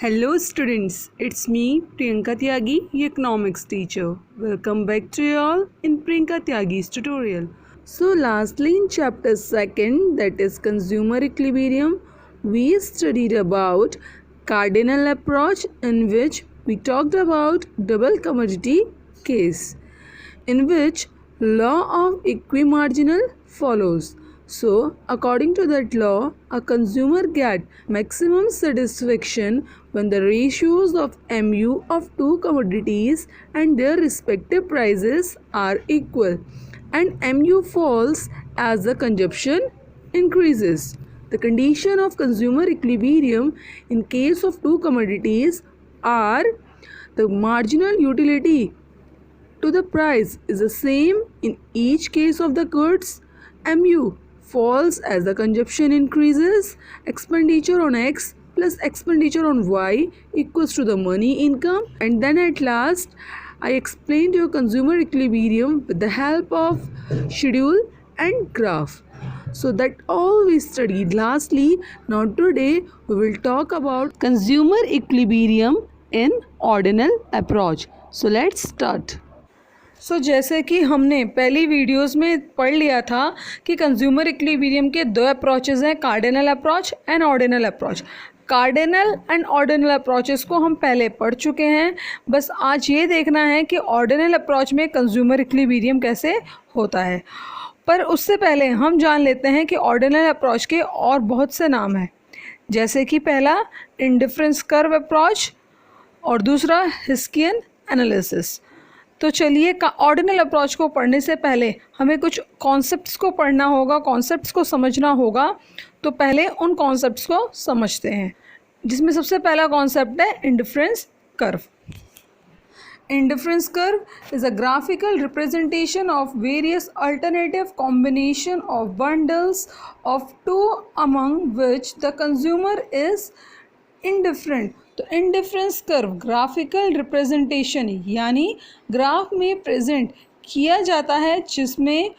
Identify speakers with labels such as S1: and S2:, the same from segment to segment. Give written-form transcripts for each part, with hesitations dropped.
S1: Hello students, it's me Priyanka Tyagi, your economics teacher. Welcome back to you all in Priyanka Tyagi's tutorial. So lastly in chapter 2, that is consumer equilibrium, we studied about cardinal approach in which we talked about double commodity case in which law of equimarginal follows. So, according to that law, a consumer gets maximum satisfaction when the ratios of MU of two commodities and their respective prices are equal, and MU falls as the consumption increases. The condition of consumer equilibrium in case of two commodities are the marginal utility to the price is the same in each case of the goods. MU falls as the consumption increases. Expenditure on X plus expenditure on Y equals to the money income. And then at last I explained your consumer equilibrium with the help of schedule and graph. So that all we studied lastly. Now today we will talk about consumer equilibrium in ordinal approach. So let's start. जैसे कि हमने पहली videos में पढ़ लिया था कि consumer equilibrium के दो अप्रोचेस हैं, cardinal approach and ordinal approach. Cardinal and ordinal approaches को हम पहले पढ़ चुके हैं, बस आज ये देखना है कि ऑर्डिनल अप्रोच में कंज्यूमर इक्विलिब्रियम कैसे होता है। पर उससे पहले हम जान लेते हैं कि ऑर्डिनल अप्रोच के और बहुत से नाम हैं, जैसे कि पहला इंडिफरेंस कर्व अप्रोच और दूसरा हिस्कियन एनालिसिस। तो चलिए ऑर्डिनल अप्रोच को पढ़ने से पहले हमें कुछ कॉन्सेप्ट्स को पढ़ना होगा, कॉन्सेप्ट्स को समझना होगा। तो पहले उन कॉन्सेप्ट्स को समझते हैं, जिसमें सबसे पहला कॉन्सेप्ट है indifference curve. Indifference curve is a graphical representation of various alternative combination of bundles of two among which the consumer is indifferent. तो इंडिफरेंस कर्व ग्राफिकल रिप्रेजेंटेशन यानी ग्राफ में प्रेजेंट किया जाता है जिसमें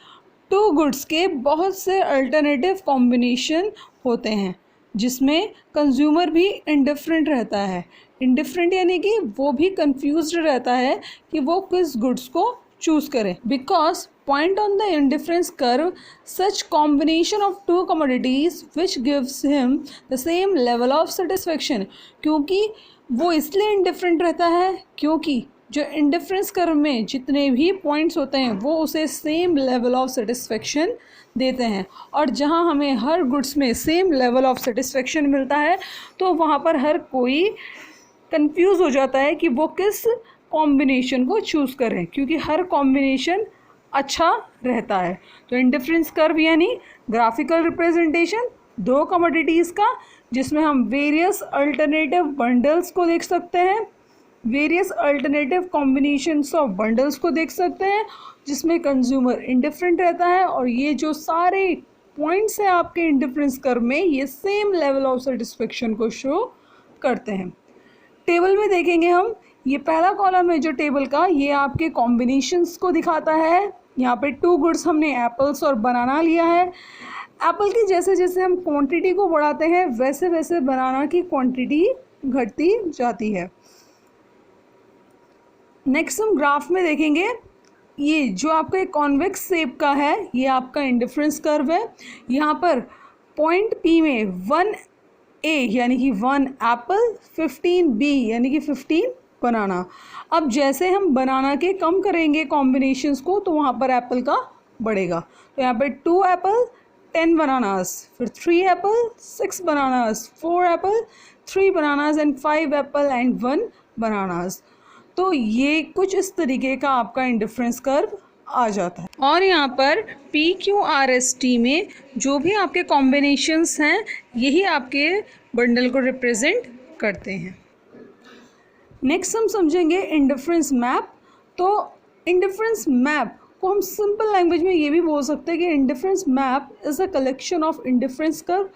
S1: टू गुड्स के बहुत से अल्टरनेटिव कॉम्बिनेशन होते हैं, जिसमें कंज्यूमर भी इंडिफरेंट रहता है। इंडिफरेंट यानी कि वो भी कंफ्यूज्ड रहता है कि वो किस गुड्स को चूज़ करें। Because point on the indifference curve such combination of two commodities which gives him the same level of satisfaction। क्योंकि वो इसलिए इंडिफरेंट रहता है क्योंकि जो इंडिफरेंस कर्व में जितने भी पॉइंट्स होते हैं वो उसे सेम लेवल ऑफ सेटिस्फेक्शन देते हैं, और जहाँ हमें हर गुड्स में सेम लेवल ऑफ सेटिस्फेक्शन मिलता है तो वहाँ पर हर कोई कंफ्यूज हो जाता है कि वो किस कॉम्बिनेशन को चूज़ करें, क्योंकि हर कॉम्बिनेशन अच्छा रहता है। तो इंडिफरेंस कर्व यानी ग्राफिकल रिप्रेजेंटेशन दो कमोडिटीज़ का, जिसमें हम वेरियस अल्टरनेटिव बंडल्स को देख सकते हैं, various alternative combinations of bundles को देख सकते हैं, जिसमें कंज्यूमर इंडिफरेंट रहता है। और ये जो सारे पॉइंट्स हैं आपके इंडिफरेंस कर्व में, ये सेम लेवल ऑफ सेटिस्फेक्शन को शो करते हैं। टेबल में देखेंगे हम, ये पहला कॉलम है जो टेबल का, ये आपके कॉम्बिनेशंस को दिखाता है। यहाँ पे टू गुड्स हमने एप्पल्स और बनाना लिया है। एप्पल की जैसे जैसे हम क्वांटिटी को बढ़ाते हैं वैसे वैसे बनाना की क्वांटिटी घटती जाती है। नेक्स्ट हम ग्राफ में देखेंगे, ये जो आपका एक कॉन्वेक्स शेप का है, ये आपका इंडिफरेंस कर्व है। यहाँ पर पॉइंट पी में 1A यानी कि 1 एप्पल, 15B यानी कि 15 बनाना। अब जैसे हम बनाना के कम करेंगे कॉम्बिनेशंस को तो वहाँ पर एप्पल का बढ़ेगा। तो यहाँ पे 2 एप्पल 10 बनानास, फिर 3 Apple 6 bananas, 4 Apple 3 bananas and 5 Apple and 1 bananas. तो ये कुछ इस तरीके का आपका इंडिफरेंस कर्व आ जाता है। और यहाँ पर PQRST में जो भी आपके कॉम्बिनेशंस हैं यही आपके बंडल को रिप्रेजेंट करते हैं। नेक्स्ट हम समझेंगे इंडिफरेंस मैप। तो इंडिफरेंस मैप को हम सिंपल लैंग्वेज में ये भी बोल सकते हैं कि indifference map is a collection of indifference curve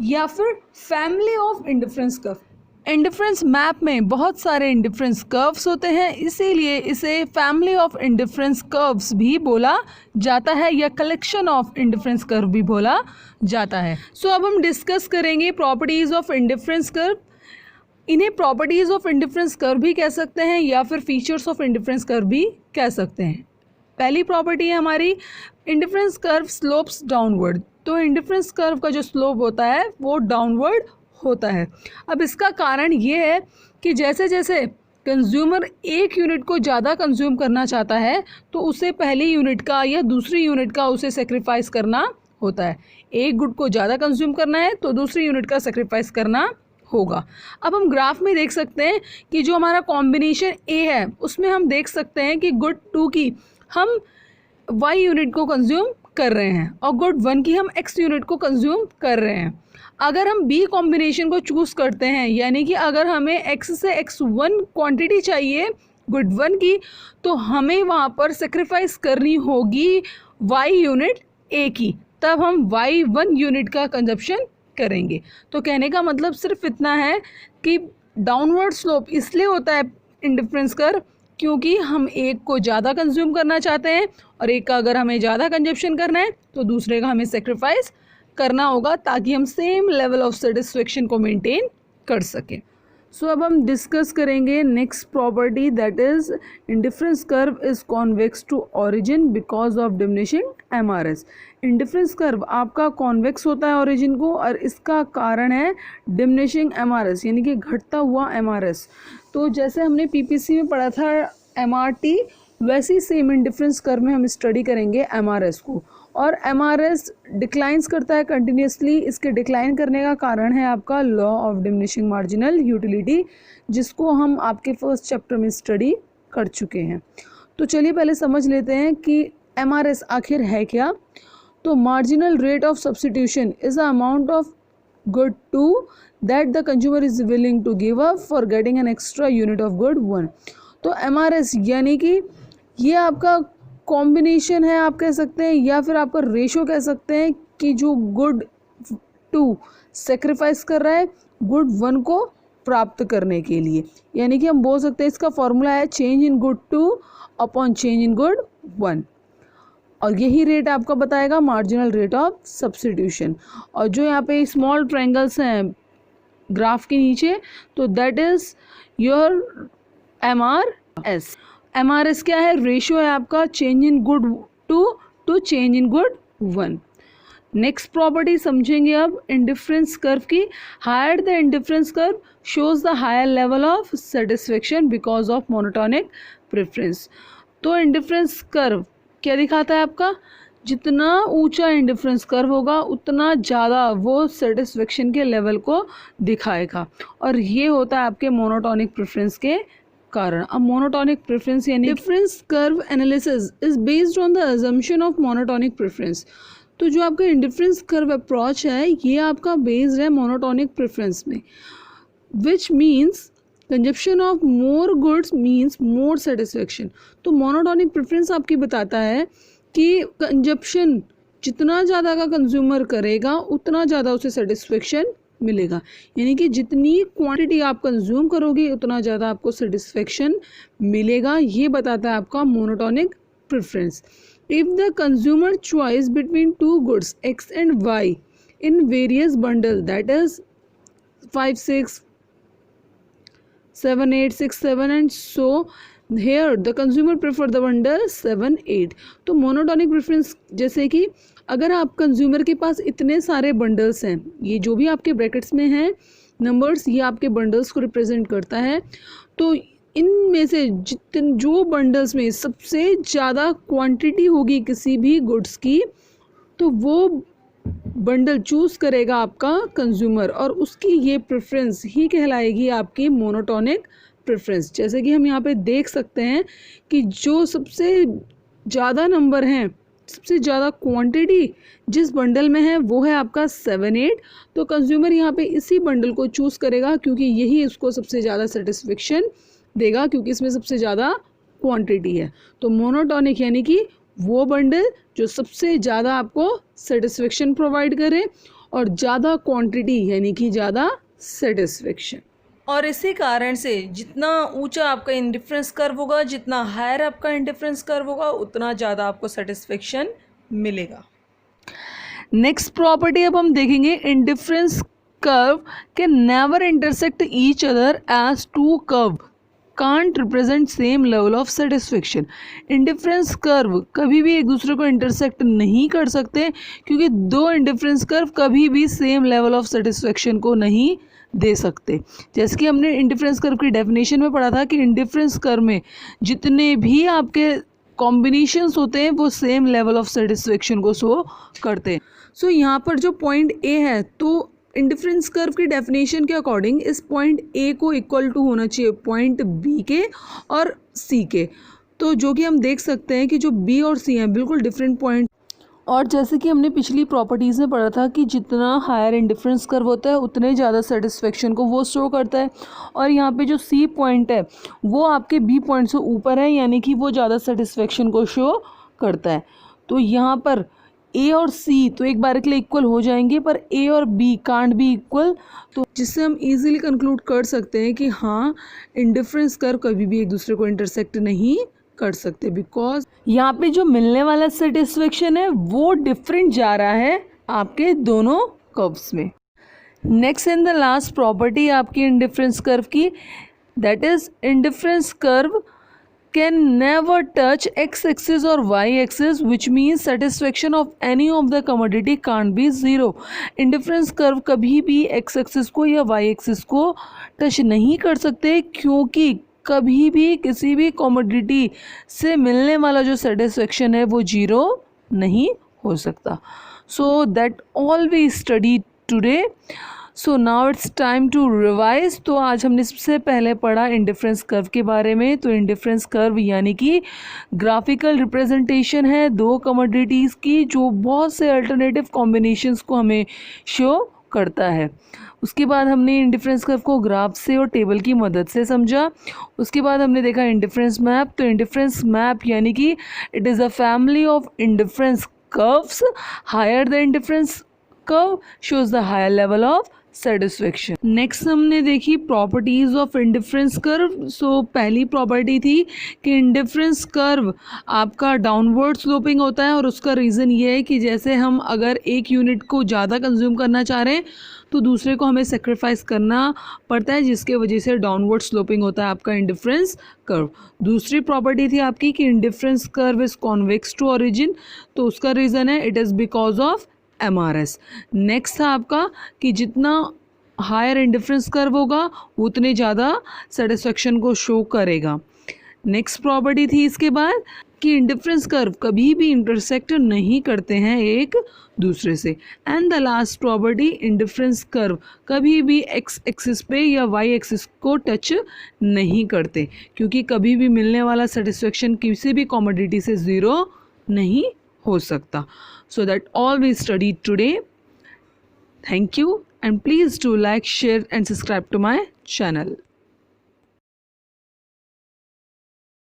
S1: या फिर family of indifference curve. Indifference map में बहुत सारे इंडिफरेंस कर्व्स होते हैं, इसीलिए इसे फैमिली ऑफ इंडिफरेंस कर्व्स भी बोला जाता है या कलेक्शन ऑफ इंडिफरेंस कर्व भी बोला जाता है। सो अब हम डिस्कस करेंगे प्रॉपर्टीज़ ऑफ इंडिफरेंस कर्व। इन्हें प्रॉपर्टीज ऑफ इंडिफरेंस कर्व भी कह सकते हैं या फिर फीचर्स ऑफ इंडिफरेंस कर्व भी कह सकते हैं। पहली प्रॉपर्टी है हमारी इंडिफरेंस कर्व स्लोप्स डाउनवर्ड। तो इंडिफरेंस कर्व का जो स्लोप होता है वो डाउनवर्ड होता है। अब इसका कारण ये है कि जैसे जैसे कंज्यूमर एक यूनिट को ज़्यादा कंज्यूम करना चाहता है तो उसे पहली यूनिट का या दूसरी यूनिट का उसे सेक्रीफाइस करना होता है। एक गुड को ज़्यादा कंज्यूम करना है तो दूसरी यूनिट का सेक्रीफाइस करना होगा। अब हम ग्राफ में देख सकते हैं कि जो हमारा कॉम्बिनेशन ए है उसमें हम देख सकते हैं कि गुड 2 की हम y यूनिट को कंज्यूम कर रहे हैं और गुड 1 की हम x यूनिट को कंज्यूम कर रहे हैं। अगर हम बी कॉम्बिनेशन को चूज़ करते हैं यानी कि अगर हमें x से x1 क्वांटिटी चाहिए गुड 1 की तो हमें वहाँ पर सेक्रीफाइस करनी होगी y यूनिट a की, तब हम y1 यूनिट का कंजप्शन करेंगे। तो कहने का मतलब सिर्फ इतना है कि डाउनवर्ड स्लोप इसलिए होता है इंडिफरेंस कर्व क्योंकि हम एक को ज़्यादा कंज्यूम करना चाहते हैं और एक का अगर हमें ज़्यादा कंजप्शन करना है तो दूसरे का हमें सेक्रीफाइस करना होगा ताकि हम सेम लेवल ऑफ सेटिस्फेक्शन को मेंटेन कर सकें। सो अब हम डिस्कस करेंगे next property that is indifference curve is convex to origin because of diminishing MRS. Indifference curve आपका कॉन्वेक्स होता है ओरिजिन को और इसका कारण है डिमिनिशिंग एमआरएस यानी कि घटता हुआ एमआरएस। तो जैसे हमने पीपीसी में पढ़ा था एमआरटी, वैसे ही सेम इंडिफरेंस कर्व में हम स्टडी करेंगे एमआरएस को। और एमआरएस डिक्लाइंस करता है कंटिन्यूसली। इसके डिक्लाइन करने का कारण है आपका law of diminishing marginal utility, जिसको हम आपके फर्स्ट चैप्टर में स्टडी कर चुके हैं। तो चलिए पहले समझ लेते हैं कि एमआरएस आखिर है क्या। तो marginal rate of substitution is a amount of good 2 that the consumer is willing to give up for getting an extra unit of good 1। तो एमआरएस यानी कि ये आपका कॉम्बिनेशन है आप कह सकते हैं या फिर आपका रेशो कह सकते हैं कि जो गुड 2 सेक्रीफाइस कर रहा है गुड 1 को प्राप्त करने के लिए। यानी कि हम बोल सकते हैं इसका फॉर्मूला है change in good 2 upon change in good 1 और यही रेट आपका बताएगा मार्जिनल रेट ऑफ सब्स्टिट्यूशन। और जो यहाँ पे स्मॉल ट्रायंगल्स हैं ग्राफ के नीचे तो that is your MRS. MRS क्या है? रेशियो है आपका change in good 2 to change in good 1। Next property समझेंगे अब इंडिफरेंस कर्व की। Higher the indifference curve shows the higher level of satisfaction because of monotonic preference. तो indifference curve क्या दिखाता है आपका? जितना ऊंचा इंडिफरेंस कर्व होगा उतना ज़्यादा वो सेटिस्फेक्शन के लेवल को दिखाएगा और ये होता है आपके मोनोटोनिक प्रेफरेंस के कारण। अब मोनोटोनिक प्रेफरेंस यानी difference curve analysis is based on the assumption of monotonic preference. तो जो आपका इंडिफरेंस कर्व अप्रोच है ये आपका बेस्ड है मोनोटोनिक प्रेफरेंस में, which means consumption of more goods means more satisfaction. तो मोनोटोनिक प्रेफरेंस आपकी बताता है कि कंजप्शन जितना ज़्यादा का कंज्यूमर करेगा उतना ज़्यादा उसे सेटिस्फेक्शन मिलेगा। यानी कि जितनी क्वांटिटी आप कंज्यूम करोगे उतना ज़्यादा आपको सेटिस्फेक्शन मिलेगा। ये बताता है आपका monotonic preference. If the consumer choice between two goods X and Y in various bundle that is 5, 6, 7, 8, 6, 7 and so here the consumer prefer the bundle 7, 8। तो मोनोटोनिक प्रेफरेंस जैसे कि अगर आप कंज्यूमर के पास इतने सारे बंडल्स हैं, ये जो भी आपके ब्रैकेट्स में हैं नंबर्स ये आपके बंडल्स को रिप्रेजेंट करता है, तो इनमें से जो बंडल्स में सबसे ज़्यादा क्वांटिटी होगी किसी भी गुड्स की तो वो बंडल चूज़ करेगा आपका कंज्यूमर और उसकी ये प्रेफरेंस ही कहलाएगी आपकी मोनोटोनिक प्रेफरेंस। जैसे कि हम यहाँ पे देख सकते हैं कि जो सबसे ज़्यादा नंबर हैं, सबसे ज़्यादा क्वांटिटी जिस बंडल में है वो है आपका 7, 8। तो कंज्यूमर यहाँ पे इसी बंडल को चूज़ करेगा क्योंकि यही उसको सबसे ज़्यादा सेटिस्फेक्शन देगा क्योंकि इसमें सबसे ज़्यादा क्वांटिटी है। तो मोनोटोनिक यानी कि वो बंडल जो सबसे ज़्यादा आपको सेटिस्फेक्शन प्रोवाइड करे और ज़्यादा क्वांटिटी यानी कि ज़्यादा सेटिस्फेक्शन। और इसी कारण से जितना ऊंचा आपका इंडिफरेंस कर्व होगा, जितना हायर आपका इंडिफरेंस कर्व होगा उतना ज़्यादा आपको सेटिस्फेक्शन मिलेगा। नेक्स्ट प्रॉपर्टी अब हम देखेंगे indifference curve can never intersect each other as two curve can't represent same level of satisfaction. Indifference curve कभी भी एक दूसरे को इंटरसेक्ट नहीं कर सकते क्योंकि दो इंडिफरेंस कर्व कभी भी सेम लेवल ऑफ सेटिस्फेक्शन को नहीं दे सकते. जैसे कि हमने इंडिफरेंस कर्व की डेफिनेशन में पढ़ा था कि इंडिफरेंस कर्व में जितने भी आपके कॉम्बिनेशंस होते हैं वो सेम लेवल ऑफ सेटिस्फेक्शन को शो करते हैं. सो यहाँ पर जो पॉइंट ए है तो इंडिफरेंस कर्व की डेफिनेशन के अकॉर्डिंग इस पॉइंट ए को इक्वल टू होना चाहिए पॉइंट बी के और सी के. तो जो कि हम देख सकते हैं कि जो बी और सी हैं बिल्कुल डिफरेंट पॉइंट. और जैसे कि हमने पिछली प्रॉपर्टीज़ में पढ़ा था कि जितना हायर इंडिफरेंस कर्व होता है उतने ज़्यादा सेटिस्फेक्शन को वो शो करता है. और यहाँ पे जो सी पॉइंट है वो आपके बी पॉइंट से ऊपर है यानी कि वो ज़्यादा सेटिस्फेक्शन को शो करता है. तो यहाँ पर ए और सी तो एक बार के लिए इक्वल हो जाएंगे पर ए और बी कांट बी इक्वल. तो जिससे हम इजीली कंक्लूड कर सकते हैं कि हाँ इंडिफरेंस कर्व कभी भी एक दूसरे को इंटरसेक्ट नहीं कर सकते बिकॉज यहाँ पे जो मिलने वाला सेटिस्फेक्शन है वो डिफरेंट जा रहा है आपके दोनों कर्व्स में. Next and the last property आपकी इंडिफरेंस कर्व की that is indifference curve can never touch x axis or y axis which means satisfaction of any of the commodity can't be zero. Indifference curve कभी भी x axis को या y axis को touch नहीं कर सकते क्योंकि कभी भी किसी भी कमोडिटी से मिलने वाला जो सेटिस्फेक्शन है वो जीरो नहीं हो सकता. So that all we study today. So now it's time to revise. तो आज हमने सबसे पहले पढ़ा इंडिफरेंस कर्व के बारे में. तो इंडिफरेंस कर्व यानी कि ग्राफिकल रिप्रेजेंटेशन है दो कमोडिटीज़ की जो बहुत से अल्टरनेटिव कॉम्बिनेशंस को हमें शो करता है. उसके बाद हमने इंडिफरेंस कर्व को ग्राफ से और टेबल की मदद से समझा. उसके बाद हमने देखा इंडिफरेंस मैप. तो इंडिफरेंस मैप यानी कि it is a family of indifference curves. Higher the indifference curve shows the higher level of satisfaction. Next हमने देखी properties of indifference curve. So पहली प्रॉपर्टी थी कि इंडिफरेंस कर्व आपका डाउनवर्ड स्लोपिंग होता है और उसका रीज़न ये है कि जैसे हम अगर एक यूनिट को ज़्यादा कंज्यूम करना चाह रहे हैं तो दूसरे को हमें सेक्रीफाइस करना पड़ता है जिसके वजह से डाउनवर्ड स्लोपिंग होता है आपका इंडिफरेंस कर्व. दूसरी प्रॉपर्टी थी आपकी कि indifference curve is convex to origin. तो उसका रीज़न है it is because of MRS. Next था आपका कि जितना हायर इंडिफरेंस कर्व होगा उतने ज़्यादा सेटिस्फेक्शन को शो करेगा. नेक्स्ट प्रॉपर्टी थी इसके बाद कि इंडिफरेंस कर्व कभी भी इंटरसेक्ट नहीं करते हैं एक दूसरे से. And the last property indifference curve कभी भी एक्स एक्सिस पे या वाई एक्सिस को टच नहीं करते क्योंकि कभी भी मिलने वाला सेटिस्फेक्शन किसी भी कमोडिटी से ज़ीरो नहीं हो सकता. So that all we studied today. Thank you and please do like, share and subscribe to my channel.